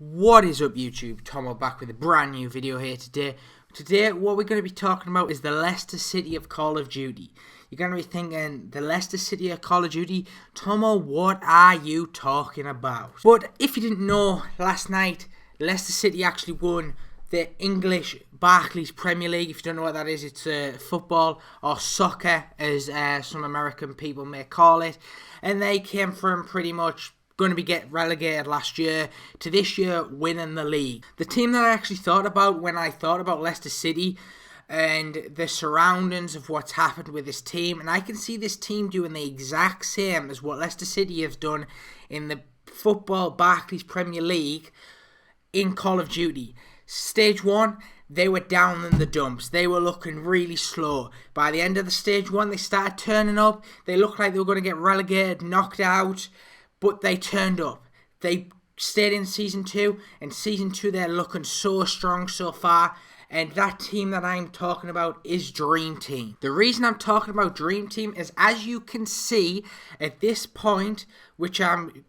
What is up, YouTube? Tomo back with a brand new video here today. Today what we're going to be talking about is the Leicester City of Call of Duty. You're going to be thinking, the Leicester City of Call of Duty? Tomo, what are you talking about? But if you didn't know, last night Leicester City actually won the English Barclays Premier League. If you don't know what that is, it's football or soccer as some American people may call it. And they came from pretty much going to be get relegated last year to this year winning the league. The team that I actually thought about when I thought about Leicester City and the surroundings of what's happened with this team, and I can see this team doing the exact same as what Leicester City have done in the football Barclays Premier League in Call of Duty. Stage 1, they were down in the dumps. They were looking really slow. By the end of the stage 1, they started turning up. They looked like they were going to get relegated, knocked out. But they turned up. They stayed in Season 2. And Season 2, they're looking so strong so far. And that team that I'm talking about is Dream Team. The reason I'm talking about Dream Team is, as you can see at this point, which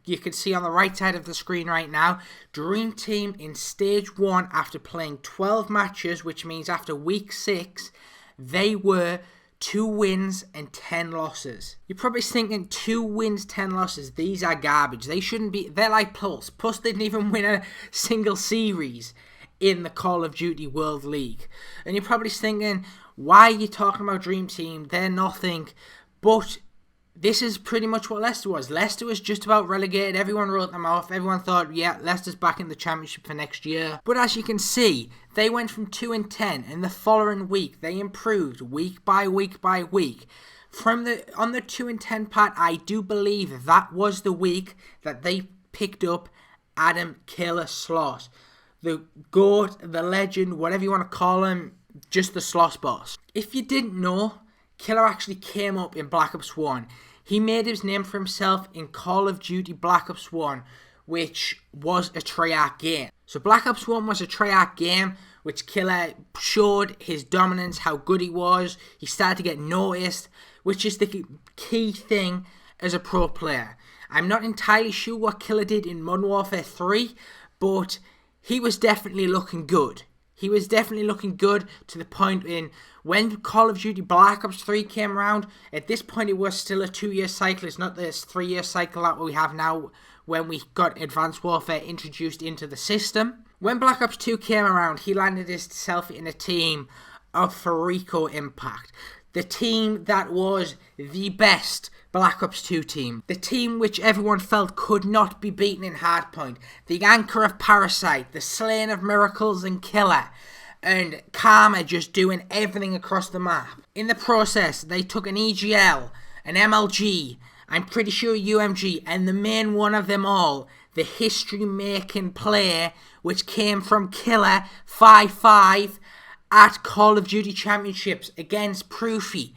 you can see on the right side of the screen right now, Dream Team in Stage 1, after playing 12 matches, which means after Week 6, they were 2 wins and 10 losses. You're probably thinking 2 wins, 10 losses. These are garbage. They shouldn't be. They're like Pulse. Plus, they didn't even win a single series in the Call of Duty World League. And you're probably thinking, why are you talking about Dream Team? They're nothing. But this is pretty much what Leicester was. Leicester was just about relegated. Everyone wrote them off. Everyone thought, yeah, Leicester's back in the Championship for next year. But as you can see, they went from 2 and 10. And the following week, they improved week by week by week. On the 2 and 10 part, I do believe that was the week that they picked up Adam Killer Sloss. The GOAT, the legend, whatever you want to call him, just the Sloss boss. If you didn't know, Killer actually came up in Black Ops 1. He made his name for himself in Call of Duty Black Ops 1, which was a Treyarch game. So Black Ops 1 was a Treyarch game, which Killer showed his dominance, how good he was. He started to get noticed, which is the key thing as a pro player. I'm not entirely sure what Killer did in Modern Warfare 3, but he was definitely looking good. He was definitely looking good to the point in when Call of Duty Black Ops 3 came around. At this point, it was still a 2-year cycle. It's not this 3-year cycle that we have now when we got Advanced Warfare introduced into the system. When Black Ops 2 came around, he landed himself in a team of Farico Impact. The team that was the best Black Ops 2 team. The team which everyone felt could not be beaten in Hardpoint. The anchor of Parasite, the slaying of Miracles and Killer, and Karma just doing everything across the map. In the process, they took an EGL, an MLG, I'm pretty sure UMG, and the main one of them all, the history-making player which came from Killer 5-5 at Call of Duty Championships against Proofy.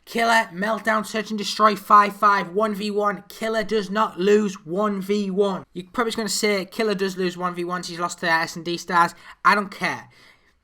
Killer, Meltdown, Search and Destroy, 5-5, 1v1. Killer does not lose 1v1. You're probably going to say Killer does lose 1v1s. He's lost to the S&D stars. I don't care.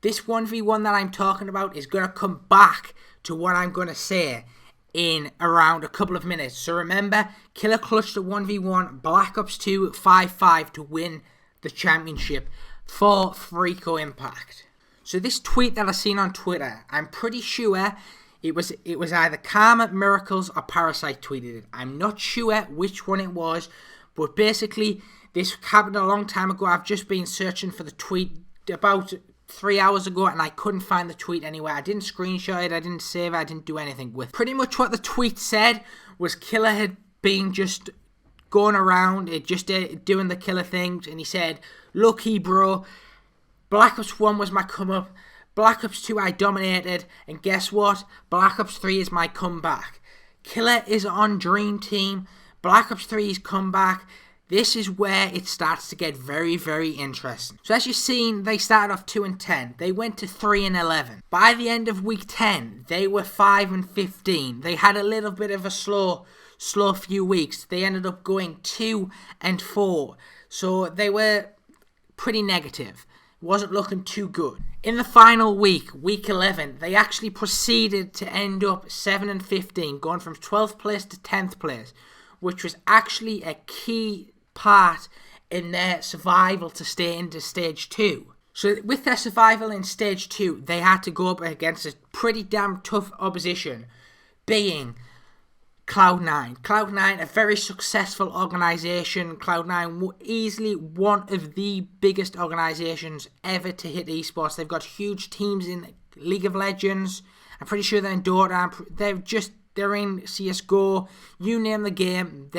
This 1v1 that I'm talking about is going to come back to what I'm going to say in around a couple of minutes. So remember, Killer clutched a 1v1, Black Ops 2, 5-5 to win the championship for Farico Impact. So this tweet that I seen on Twitter, I'm pretty sure it was either Karma, Miracles, or Parasite tweeted it. I'm not sure which one it was, but basically this happened a long time ago. I've just been searching for the tweet about 3 hours ago, and I couldn't find the tweet anywhere. I didn't screenshot it, I didn't save it, I didn't do anything with it. Pretty much what the tweet said was Killer had been just going around, just doing the Killer things, and he said, "Lucky bro, Black Ops 1 was my come-up. Black Ops 2 I dominated, and guess what? Black Ops 3 is my comeback." Killer is on Dream Team. Black Ops 3's comeback. This is where it starts to get very, very interesting. So as you've seen, they started off 2 and 10. They went to 3 and 11. By the end of week 10, they were 5 and 15. They had a little bit of a slow few weeks. They ended up going 2 and 4. So they were pretty negative. Wasn't looking too good. In the final week, week 11, they actually proceeded to end up 7 and 15, going from 12th place to 10th place, which was actually a key part in their survival to stay into Stage 2. So with their survival in Stage 2, they had to go up against a pretty damn tough opposition, being Cloud9. Cloud9, a very successful organisation. Cloud9, easily one of the biggest organisations ever to hit esports. They've got huge teams in League of Legends. I'm pretty sure they're in Dota. They're in CSGO. You name the game,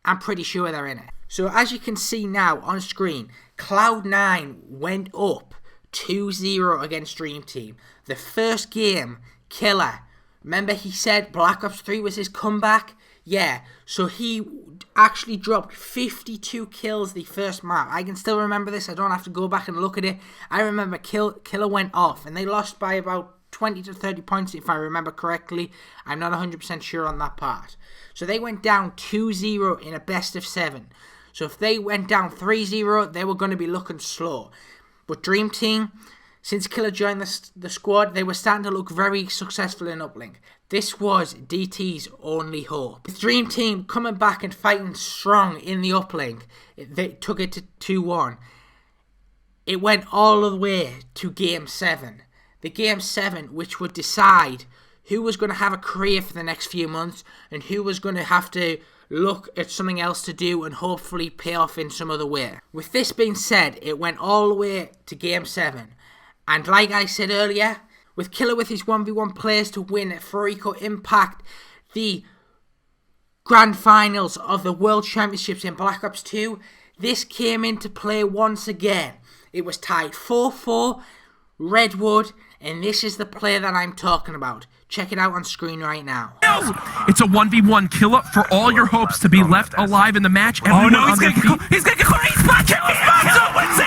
I'm pretty sure they're in it. So as you can see now on screen, Cloud9 went up 2-0 against Dream Team. The first game, Killer. Remember he said Black Ops 3 was his comeback? Yeah, so he actually dropped 52 kills the first map. I can still remember this. I don't have to go back and look at it. I remember Killer went off, and they lost by about 20 to 30 points if I remember correctly. I'm not 100% sure on that part. So they went down 2-0 in a best of 7. So if they went down 3-0, they were going to be looking slow. But Dream Team, since Killer joined the squad, they were starting to look very successful in uplink. This was DT's only hope. With Dream Team coming back and fighting strong in the uplink, they took it to 2-1. It went all the way to Game 7. The Game 7, which would decide who was going to have a career for the next few months and who was going to have to look at something else to do and hopefully pay off in some other way. With this being said, it went all the way to Game 7. And like I said earlier, with Killer with his 1v1 players to win for Eco Impact the Grand Finals of the World Championships in Black Ops 2, this came into play once again. It was tied 4-4, Redwood, and this is the player that I'm talking about. Check it out on screen right now. It's a 1v1 Killer for all your hopes to be left alive in the match. Oh no, he's gonna get caught. He's gonna get caught. He's spot.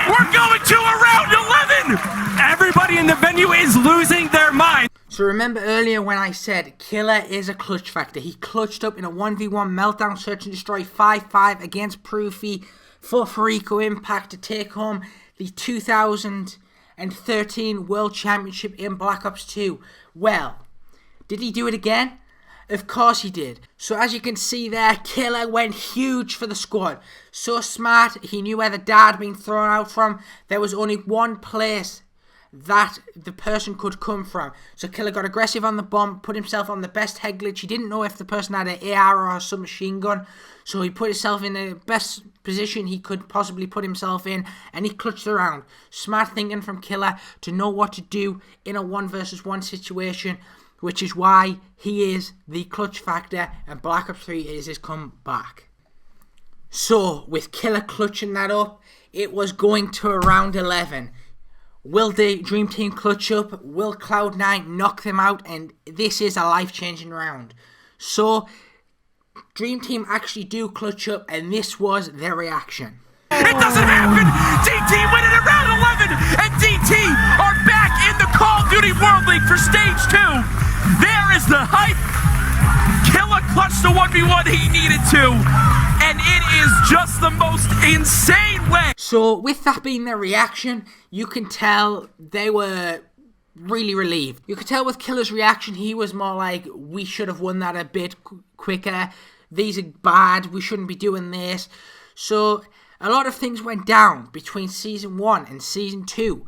We're going to a round 11. Everybody in the venue is losing their mind. So remember earlier when I said Killer is a clutch factor. He clutched up in a 1v1 meltdown search and destroy 5-5 against Proofy for Eco Impact to take home the 2013 World Championship in Black Ops 2. Well, did he do it again? Of course he did. So as you can see there, Killer went huge for the squad. So smart, he knew where the dart had been thrown out from. There was only one place that the person could come from. So Killer got aggressive on the bomb, put himself on the best head glitch. He didn't know if the person had an AR or a submachine gun. So he put himself in the best position he could possibly put himself in, and he clutched the round. Smart thinking from Killer to know what to do in a 1v1 situation, which is why he is the clutch factor and Black Ops 3 is his comeback. So, with Killer clutching that up, it was going to a round 11. Will the Dream Team clutch up? Will Cloud9 knock them out? And this is a life-changing round. So, Dream Team actually do clutch up, and this was their reaction. It doesn't happen! DT winning at round 11, and DT are back in the Call of Duty World League for Stage 2. There is the hype. Killer clutched the 1v1 he needed to, and it is just the most insane way. So, with that being their reaction, you can tell they were really relieved. You could tell with Killer's reaction, he was more like, we should have won that a bit quicker. These are bad. We shouldn't be doing this. So, a lot of things went down between Season 1 and Season 2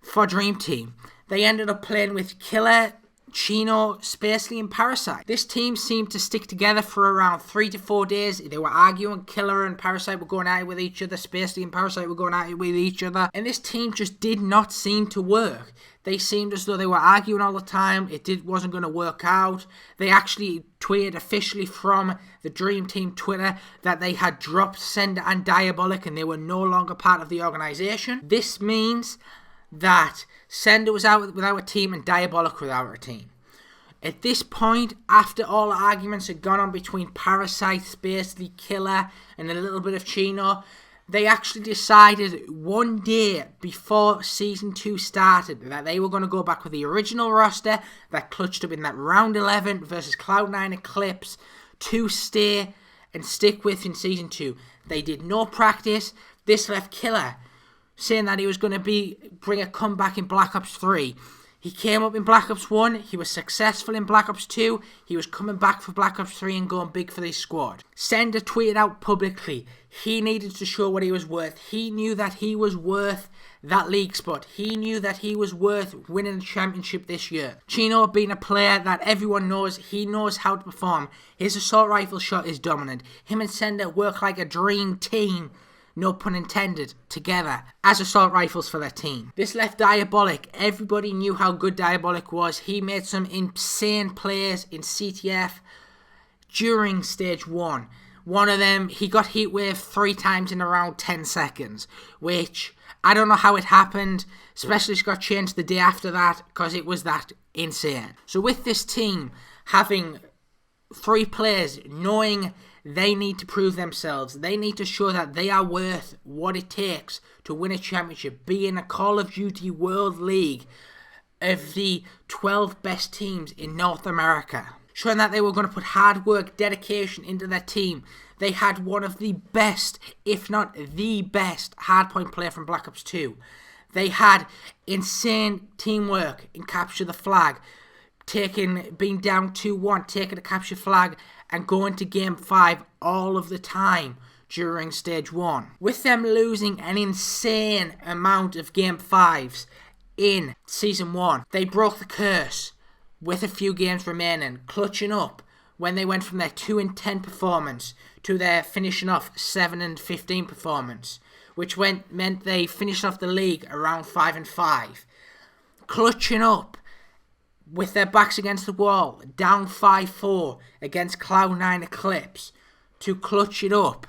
for Dream Team. They ended up playing with Killer, Chino, Spacely, and Parasite. This team seemed to stick together for around 3 to 4 days. They were arguing. Killer and Parasite were going at it with each other. Spacely and Parasite were going at it with each other. And this team just did not seem to work. They seemed as though they were arguing all the time. It wasn't going to work out. They actually tweeted officially from the Dream Team Twitter that they had dropped Sender and Diabolic and they were no longer part of the organisation. This means that Sender was out without a team and Diabolic without a team. At this point, after all the arguments had gone on between Parasite, Spacely, Killer, and a little bit of Chino, they actually decided one day before Season 2 started that they were going to go back with the original roster that clutched up in that round 11 versus Cloud9 Eclipse to stay and stick with in Season 2. They did no practice. This left Killer saying that he was going to bring a comeback in Black Ops 3. He came up in Black Ops 1, he was successful in Black Ops 2, he was coming back for Black Ops 3 and going big for his squad. Sender tweeted out publicly, he needed to show what he was worth. He knew that he was worth that league spot. He knew that he was worth winning the championship this year. Chino being a player that everyone knows, he knows how to perform. His assault rifle shot is dominant. Him and Sender work like a dream team, no pun intended, together as assault rifles for their team. This left Diabolic. Everybody knew how good Diabolic was. He made some insane plays in CTF during stage 1. One of them, he got heat wave 3 times in around 10 seconds, which I don't know how it happened. Specialist got changed the day after that because it was that insane. So with this team having 3 players knowing they need to prove themselves, they need to show that they are worth what it takes to win a championship, be in a Call of Duty World League of the 12 best teams in North America, showing that they were going to put hard work, dedication into their team. They had one of the best, if not the best, hardpoint player from Black Ops 2. They had insane teamwork in Capture the Flag, being down 2-1, taking a capture flag and going to game 5 all of the time during stage 1. With them losing an insane amount of game 5s in season 1, they broke the curse with a few games remaining, clutching up when they went from their 2-10 performance to their finishing off 7-15 performance, which meant they finished off the league around 5-5, clutching up with their backs against the wall, down 5-4 against Cloud9 Eclipse, to clutch it up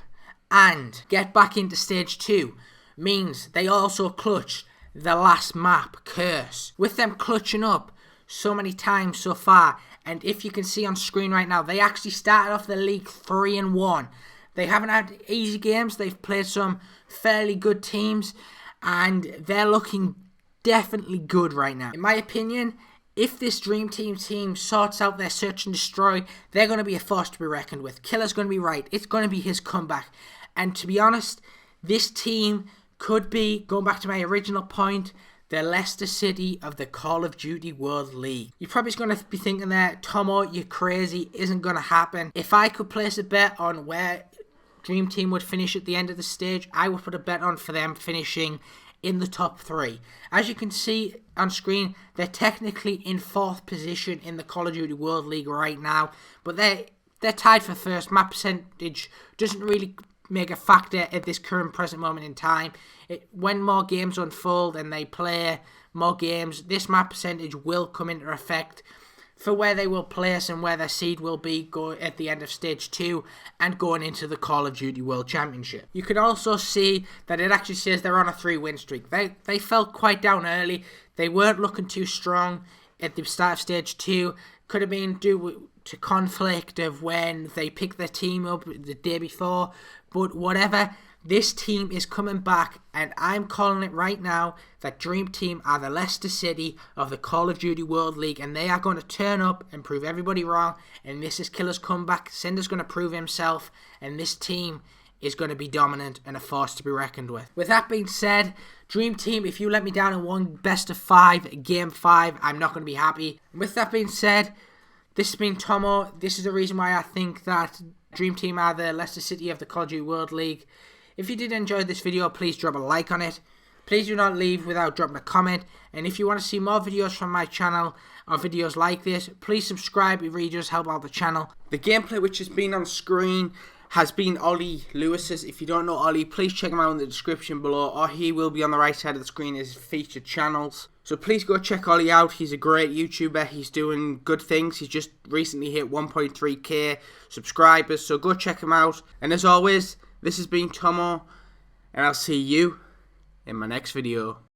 and get back into stage 2 means they also clutched the last map, Curse. With them clutching up so many times so far, and if you can see on screen right now, they actually started off the league 3-1. They haven't had easy games, they've played some fairly good teams, and they're looking definitely good right now. In my opinion, if this Dream Team sorts out their search and destroy, they're going to be a force to be reckoned with. Killer's going to be right. It's going to be his comeback. And to be honest, this team could be, going back to my original point, the Leicester City of the Call of Duty World League. You're probably going to be thinking there, Tomo, you're crazy, isn't going to happen. If I could place a bet on where Dream Team would finish at the end of the stage, I would put a bet on for them finishing in the top 3. As you can see on screen, they're technically in 4th position in the Call of Duty World League right now, but they're tied for first. Map percentage doesn't really make a factor at this current present moment in time. When more games unfold and they play more games, this map percentage will come into effect for where they will place and where their seed will be at the end of stage 2 and going into the Call of Duty World Championship. You can also see that it actually says they're on a 3-win streak. They felt quite down early. They weren't looking too strong at the start of stage 2. Could have been due to conflict of when they picked their team up the day before, but whatever. This team is coming back, and I'm calling it right now that Dream Team are the Leicester City of the Call of Duty World League, and they are going to turn up and prove everybody wrong, and this is Killer's comeback. Sender's going to prove himself, and this team is going to be dominant and a force to be reckoned with. With that being said, Dream Team, if you let me down in one best of 5, game 5, I'm not going to be happy. And with that being said, this has been Tomo. This is the reason why I think that Dream Team are the Leicester City of the Call of Duty World League. If you did enjoy this video, please drop a like on it. Please do not leave without dropping a comment. And if you want to see more videos from my channel or videos like this, please subscribe. It really does help out the channel. The gameplay which has been on screen has been Ollie Lewis's. If you don't know Ollie, please check him out in the description below, or he will be on the right side of the screen as featured channels. So please go check Ollie out. He's a great YouTuber. He's doing good things. He's just recently hit 1.3k subscribers, so go check him out. And as always, this has been Tomo, and I'll see you in my next video.